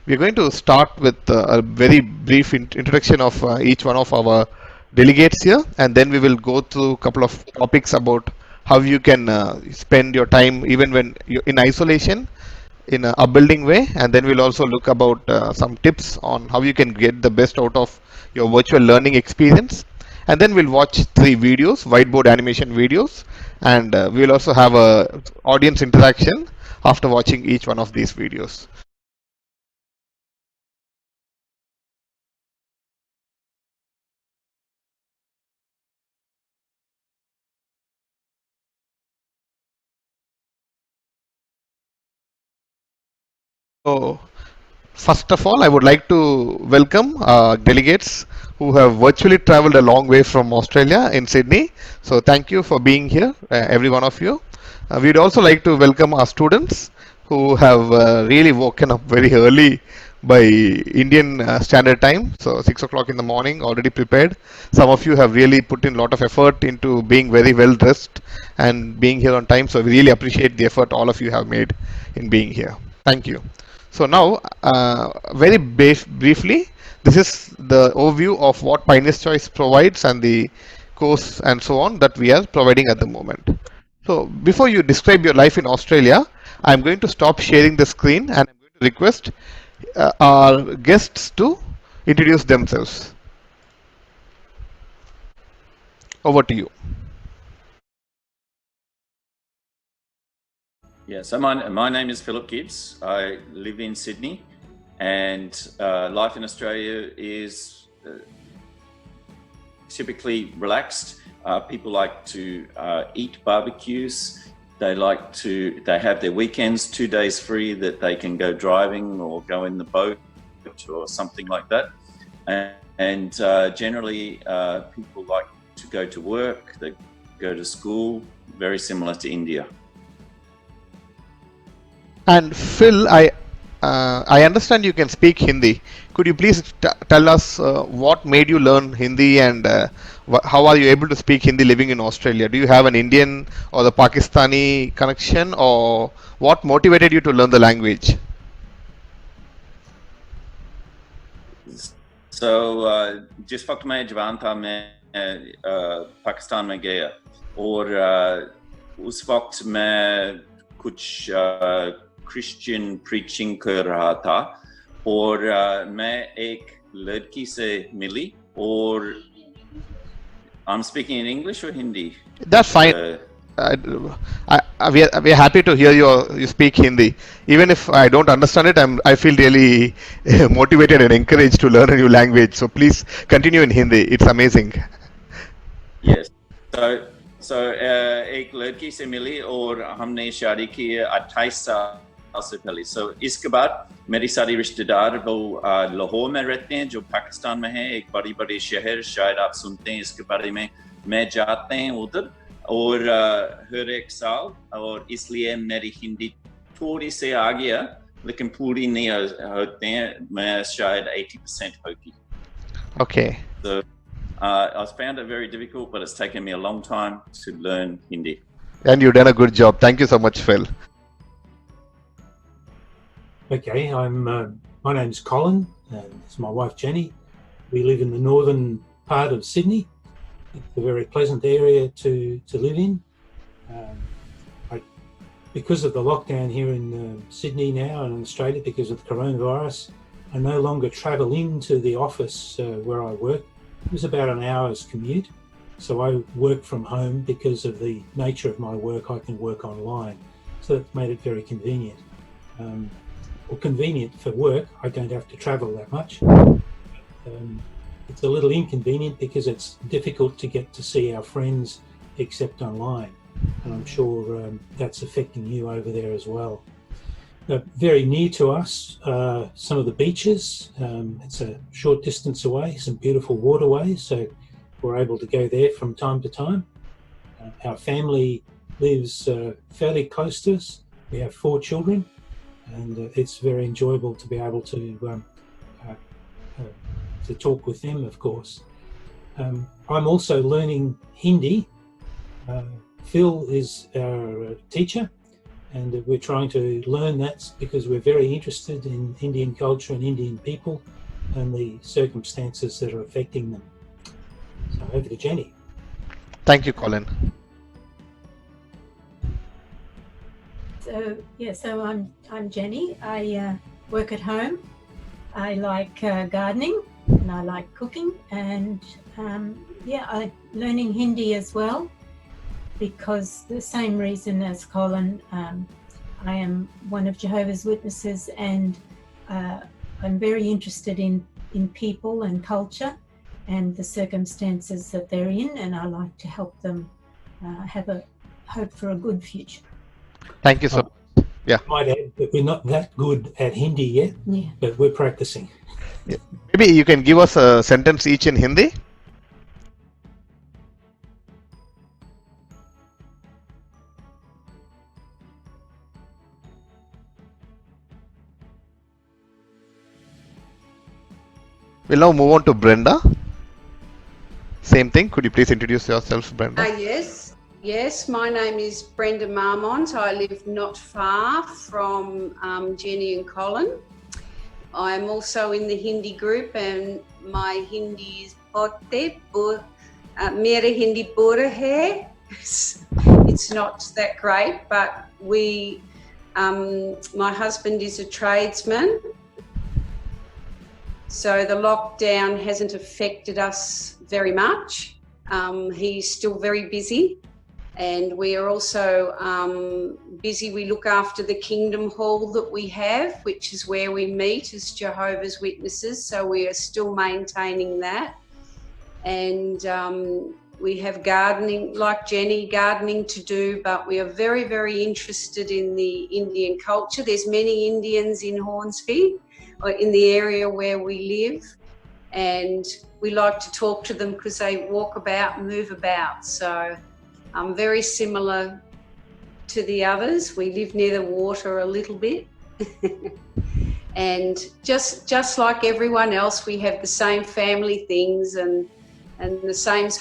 We're going to start with a very brief introduction of each one of our delegates here, and then we will go through a couple of topics about how you can spend your time even when you're in isolation in a upbuilding way, and then we'll also look about some tips on how you can get the best out of your virtual learning experience. And then we'll watch 3 videos, whiteboard animation videos, and we'll also have a audience interaction after watching each one of these videos. So, first of all, I would like to welcome delegates who have virtually traveled a long way from Australia in Sydney. So, thank you for being here, every one of you. We'd also like to welcome our students who have really woken up very early by Indian Standard Time. So, 6 o'clock in the morning, already prepared. Some of you have really put in a lot of effort into being very well dressed and being here on time. So, we really appreciate the effort all of you have made in being here. Thank you. So now, very briefly, this is the overview of what Pioneer's Choice provides and the course and so on that we are providing at the moment. So before you describe your life in Australia, I'm going to stop sharing the screen and I'm going to request our guests to introduce themselves. Over to you. Yeah, so my name is Philip Gibbs. I live in Sydney, and life in Australia is typically relaxed. People like to eat barbecues. They have their weekends 2 days free that they can go driving or go in the boat or something like that. And generally, people like to go to work, they go to school, very similar to India. And Phil, I understand you can speak Hindi. Could you please tell us what made you learn Hindi and how are you able to speak Hindi living in Australia? Do you have an Indian or the Pakistani connection, or what motivated you to learn the language? So जिस वक्त मैं जवान था मैं पाकिस्तान में गया और उस वक्त मैं कुछ क्रिश्चियन प्रीचिंग कर रहा था और मैं एक लड़की से मिली और I'm speaking in English or Hindi? That's fine. We are happy to hear you speak Hindi. Even if I don't understand it, I feel really motivated and encouraged to learn a new language. So please continue in Hindi. It's amazing. Yes. So एक लड़की से मिली और हमने शादी की 28 साल से पहले. So इसके बाद मेरी सारी रिश्तेदार वो लाहौर में रहते हैं जो पाकिस्तान में है. एक बड़ी शहर, शायद आप सुनते हैं इसके बारे में. मैं जाते हैं उधर और हर एक साल, और इसलिए मेरी हिंदी थोड़ी से आ गया लेकिन पूरी नहीं होते हैं. मैं शायद 80% होगी. Okay. So I found it very difficult, but it's taken me a long time to learn Hindi. And you've done a good job. Thank you so much, Phil. Okay, my name's Colin, and it's my wife Jenny. We live in the northern part of Sydney. It's a very pleasant area to live in. Because of the lockdown here in Sydney now and in Australia, because of the coronavirus, I no longer travel into the office where I work. It was about an hour's commute. So I work from home because of the nature of my work. I can work online. So that's made it very convenient. Or convenient for work. I don't have to travel that much. It's a little inconvenient because it's difficult to get to see our friends except online. And I'm sure that's affecting you over there as well. Very near to us, some of the beaches. It's a short distance away, some beautiful waterways, so we're able to go there from time to time. Our family lives fairly close to us. We have 4 children, and it's very enjoyable to be able to talk with them, of course. I'm also learning Hindi. Phil is our teacher, And we're trying to learn that because we're very interested in Indian culture and Indian people and the circumstances that are affecting them. So over to Jenny. Thank you, Colin. So I'm Jenny. I work at home. I like gardening and I like cooking, and I'm learning Hindi as well, because the same reason as Colin. I am one of Jehovah's Witnesses, and I'm very interested in people and culture and the circumstances that they're in, and I like to help them have a hope for a good future. Thank you so much. Yeah. I might add that we're not that good at Hindi yet, but we're practicing. Yeah. Maybe you can give us a sentence each in Hindi. We'll now move on to Brenda. Same thing. Could you please introduce yourself, Brenda? Yes. My name is Brenda Marmont. I live not far from Jenny and Colin. I'm also in the Hindi group, and my Hindi is Mera Hindi Bura hai. It's not that great, but my husband is a tradesman. So the lockdown hasn't affected us very much. He's still very busy, and we are also busy. We look after the Kingdom Hall that we have, which is where we meet as Jehovah's Witnesses. So we are still maintaining that. And we have gardening, like Jenny, gardening to do, but we are very, very interested in the Indian culture. There's many Indians in Hornsby, or in the area where we live, and we like to talk to them because they walk about and move about. So I'm very similar to the others. We live near the water a little bit. And just like everyone else, we have the same family things and the same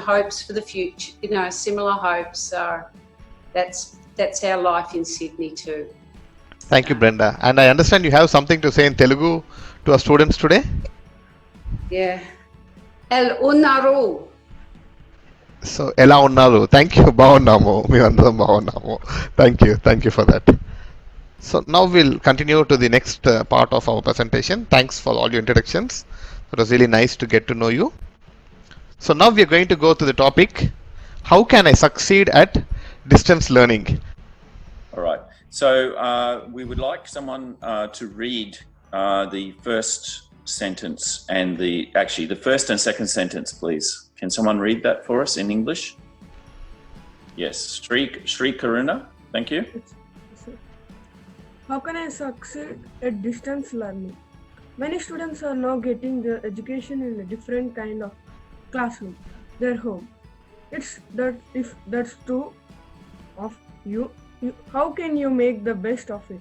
hopes for the future, similar hopes. So that's our life in Sydney too. Thank you, Brenda. And I understand you have something to say in Telugu to our students today? Yeah. El Unnaru. So, Ela Unnaru. Thank you. Bhavanamo. Mevandaram Bhavanamo. Thank you for that. So, now we'll continue to the next part of our presentation. Thanks for all your introductions. It was really nice to get to know you. So, now we are going to go to the topic, how can I succeed at distance learning? All right. So we would like someone to read the first sentence and the first and second sentence, please. Can someone read that for us in English? Yes, Sri Karuna. Thank you. How can I succeed at distance learning? Many students are now getting their education in a different kind of classroom, their home. If that's true of you, how can you make the best of it?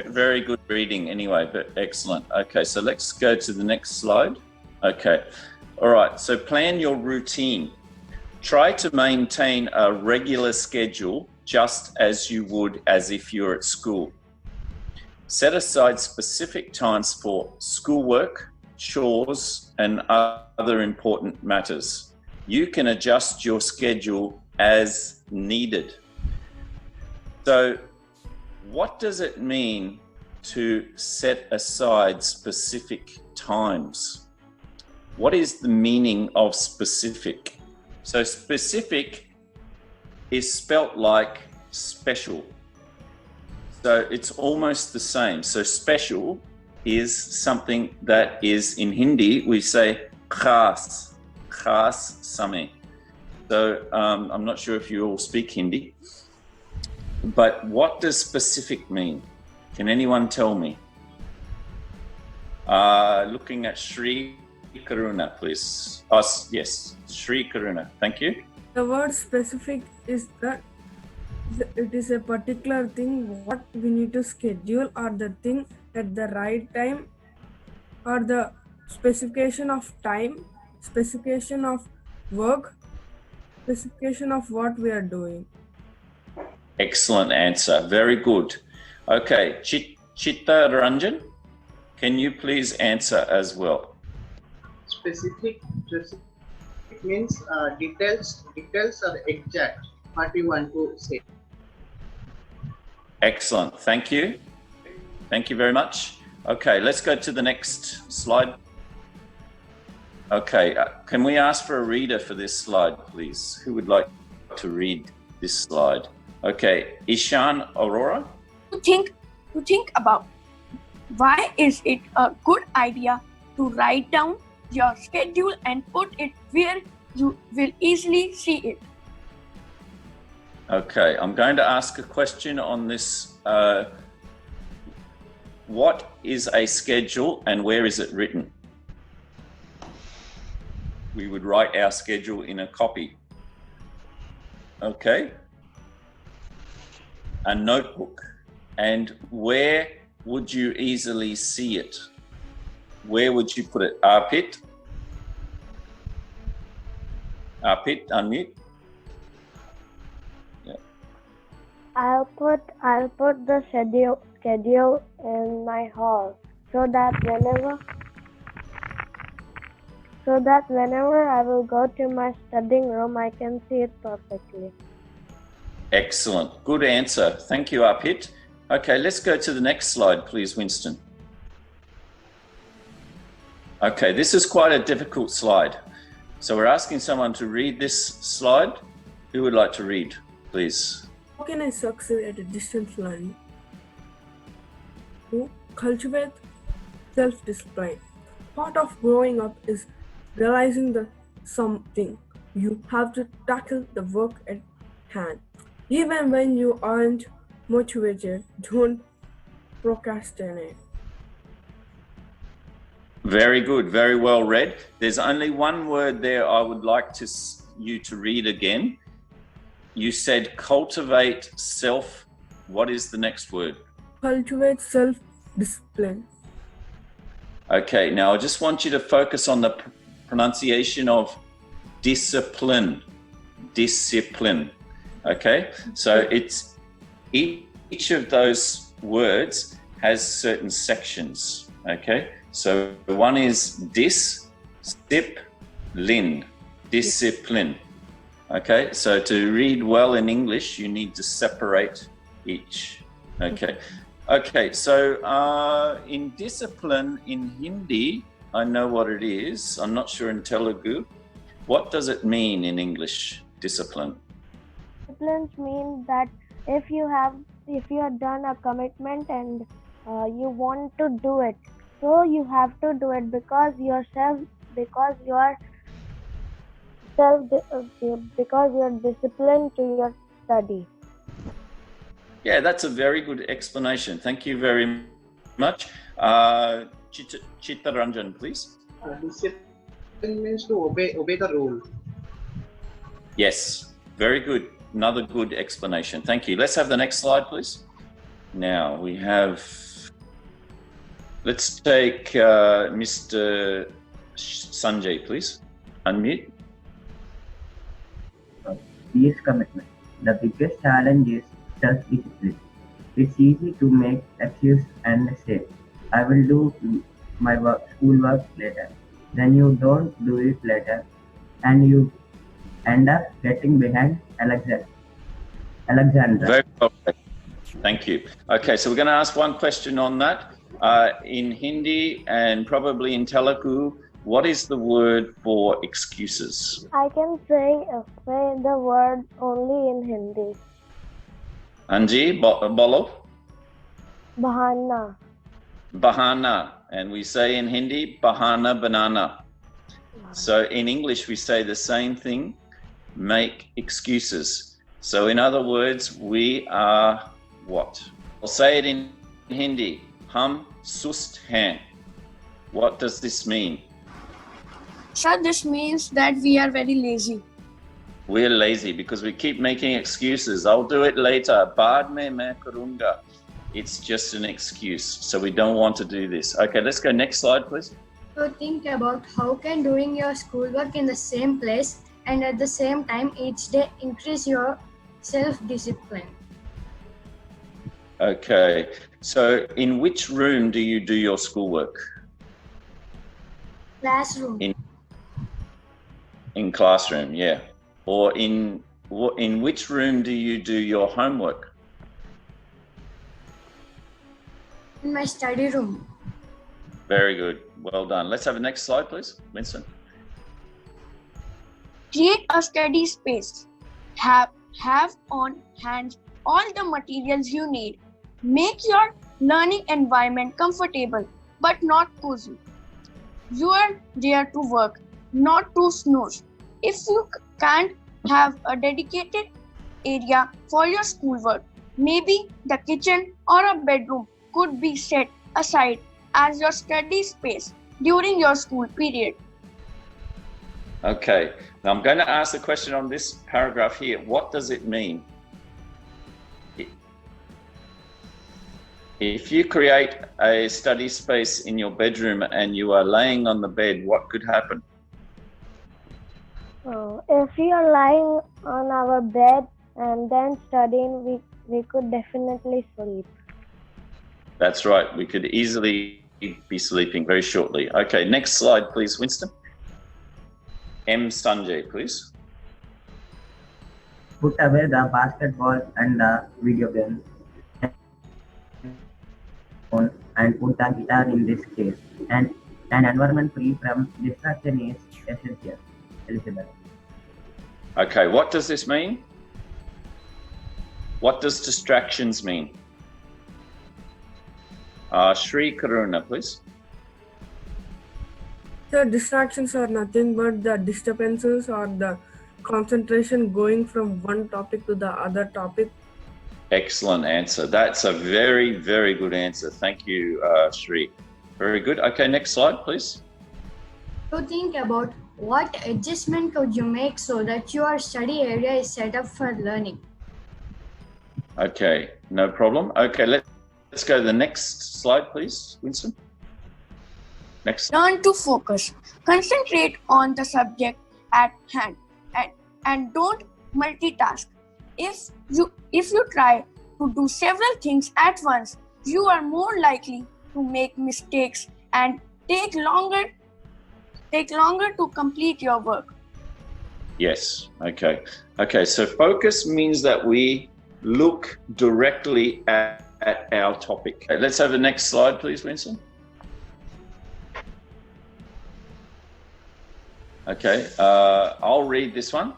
Very good reading anyway, but excellent. Okay, so let's go to the next slide. Okay, all right, so plan your routine. Try to maintain a regular schedule just as you would as if you're at school. Set aside specific times for schoolwork, chores, and other important matters. You can adjust your schedule as needed. So, what does it mean to set aside specific times? What is the meaning of specific? So, specific is spelt like special. So, it's almost the same. So, special is something that is in Hindi, we say khas samay. So, I'm not sure if you all speak Hindi. But what does specific mean? Can anyone tell me? Looking at Sri Karuna, please. Yes, Sri Karuna. Thank you. The word specific is that it is a particular thing what we need to schedule, or the thing at the right time, or the specification of time, specification of work, specification of what we are doing. Excellent answer. Very good. Okay, Chitta Ranjan, can you please answer as well? Specific means details are exact what you want to say. Excellent. Thank you. Thank you very much. Okay, let's go to the next slide. Okay, can we ask for a reader for this slide, please? Who would like to read this slide? Okay, Ishan Aurora. To think about why is it a good idea to write down your schedule and put it where you will easily see it. Okay, I'm going to ask a question on this. What is a schedule and where is it written? We would write our schedule in a copy. Okay. A notebook. And where would you easily see it? Where would you put it? Arpit? Arpit, unmute. Yeah. I'll put the schedule in my hall so that whenever I will go to my studying room, I can see it perfectly. Excellent. Good answer. Thank you, Arpit. Okay, let's go to the next slide, please, Winston. Okay, this is quite a difficult slide. So we're asking someone to read this slide. Who would like to read, please? How can I succeed at a distance learning? To cultivate self-discipline. Part of growing up is realizing that something you have to tackle the work at hand. Even when you aren't motivated, don't procrastinate. Very good, very well read. There's only one word there I would like you to read again. You said cultivate self. What is the next word? Cultivate self-discipline. Okay, now I just want you to focus on the pronunciation of discipline. Discipline. Okay, so it's each of those words has certain sections. Okay, so one is discipline. Okay, so to read well in English, you need to separate each. Okay. Okay, so in discipline in Hindi, I know what it is. I'm not sure in Telugu. What does it mean in English, discipline? Disciplines mean that if you have done a commitment and you want to do it, so you have to do it because you're disciplined to your study. Yeah, that's a very good explanation. Thank you very much. Chittaranjan, please. Discipline means to obey the rule. Yes, very good. Another good explanation. Thank you. Let's have the next slide, please. Now we have, let's take Mr. Sanjay, please. Unmute. These commitment. The biggest challenge is self-discipline. It's easy to make excuses and say, I will do my schoolwork later. Then you don't do it later and you end up getting behind Alexandra. Very well. Thank you. Okay, so we're going to ask one question on that. In Hindi and probably in Telugu, what is the word for excuses? I can say the word only in Hindi. Anji, bolo? Bahana. Bahana. And we say in Hindi, bahana banana. So in English, we say the same thing, make excuses. So in other words, we are what? I'll say it in Hindi, hum sust hain. What does this mean? Sir, this means that we are very lazy. We're lazy because we keep making excuses. I'll do it later. Baad mein main karunga. It's just an excuse. So we don't want to do this. Okay, let's go next slide, please. So think about how can doing your schoolwork in the same place and at the same time each day increase your self-discipline. Okay. So in which room do you do your schoolwork? Classroom. In classroom, yeah. Or in which room do you do your homework? In my study room. Very good. Well done. Let's have the next slide, please. Winston. Create a steady space. Have on hand all the materials you need. Make your learning environment comfortable but not cozy. You are there to work, not to snooze. If you can't have a dedicated area for your schoolwork, maybe the kitchen or a bedroom could be set aside as your study space during your school period. Okay. Now I'm going to ask the question on this paragraph here. What does it mean? If you create a study space in your bedroom and you are laying on the bed, what could happen? If you are lying on our bed and then studying, we could definitely sleep. That's right. We could easily be sleeping very shortly. Okay, next slide, please, Winston. M. Sanjay, please. Put away the basketball and the video games and put the guitar in this case. And an environment free from distraction is essential. Elizabeth. Okay, what does this mean? What does distractions mean? Shri Karuna, please. The distractions are nothing but the disturbances or the concentration going from one topic to the other topic. Excellent answer. That's a very, very good answer. Thank you, Shri. Very good. Okay, next slide, please. To think about what adjustment could you make so that your study area is set up for learning. Okay, no problem. Okay, let's go to the next slide, please, Winston. Next slide. Learn to focus. Concentrate on the subject at hand and don't multitask. If you try to do several things at once, you are more likely to make mistakes and take longer to complete your work. Yes, okay. Okay, so focus means that we look directly at our topic. Okay, let's have the next slide, please, Winston. Okay, I'll read this one.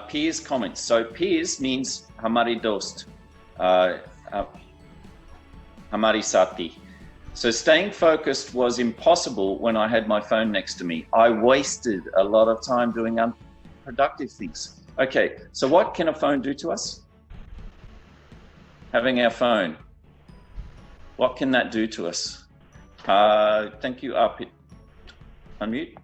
Peers comments. So peers means hamari dost, hamari sati. So staying focused was impossible when I had my phone next to me. I wasted a lot of time doing unproductive things. Okay, so what can a phone do to us? Having our phone. What can that do to us? Thank you, Arpit. Unmute.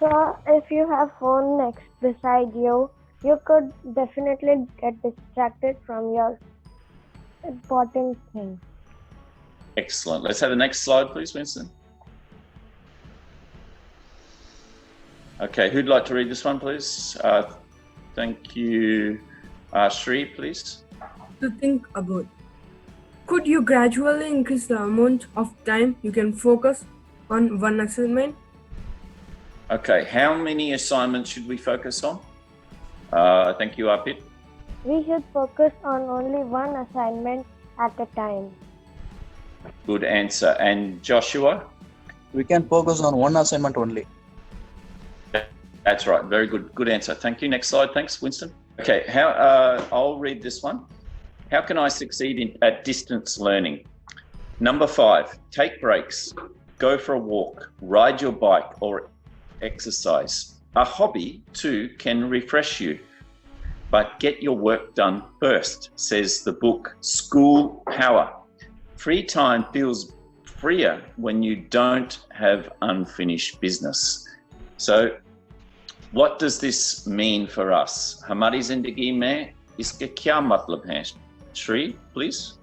So if you have phone next beside you, you could definitely get distracted from your important thing. Excellent. Let's have the next slide, please, Winston. Okay, who'd like to read this one, please? Thank you. Shri, please. To think about. Could you gradually increase the amount of time you can focus on one assignment? Okay, how many assignments should we focus on? Thank you, Arpit. We should focus on only one assignment at a time. Good answer. And Joshua? We can focus on one assignment only. That's right. Very good. Good answer. Thank you. Next slide. Thanks, Winston. Okay, I'll read this one. How can I succeed at distance learning? Number 5, take breaks, go for a walk, ride your bike or exercise. A hobby too can refresh you, but get your work done first, says the book School Power. Free time feels freer when you don't have unfinished business. So what does this mean for us? हमारी जिंदगी में इसके क्या मतलब हैं? Shri, please.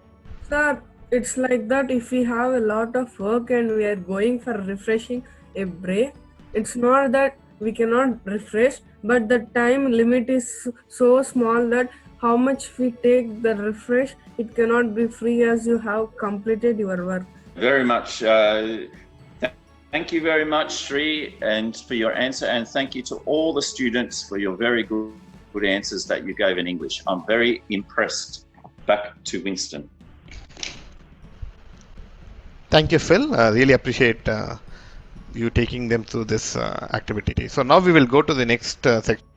Sir, it's like that if we have a lot of work and we are going for refreshing a break, it's not that we cannot refresh, but the time limit is so small that how much we take the refresh, it cannot be free as you have completed your work. Very much. Thank you very much, Sri, and for your answer, and thank you to all the students for your very good answers that you gave in English. I'm very impressed. Back to Winston. Thank you, Phil. Really appreciate you taking them through this activity. So now we will go to the next section.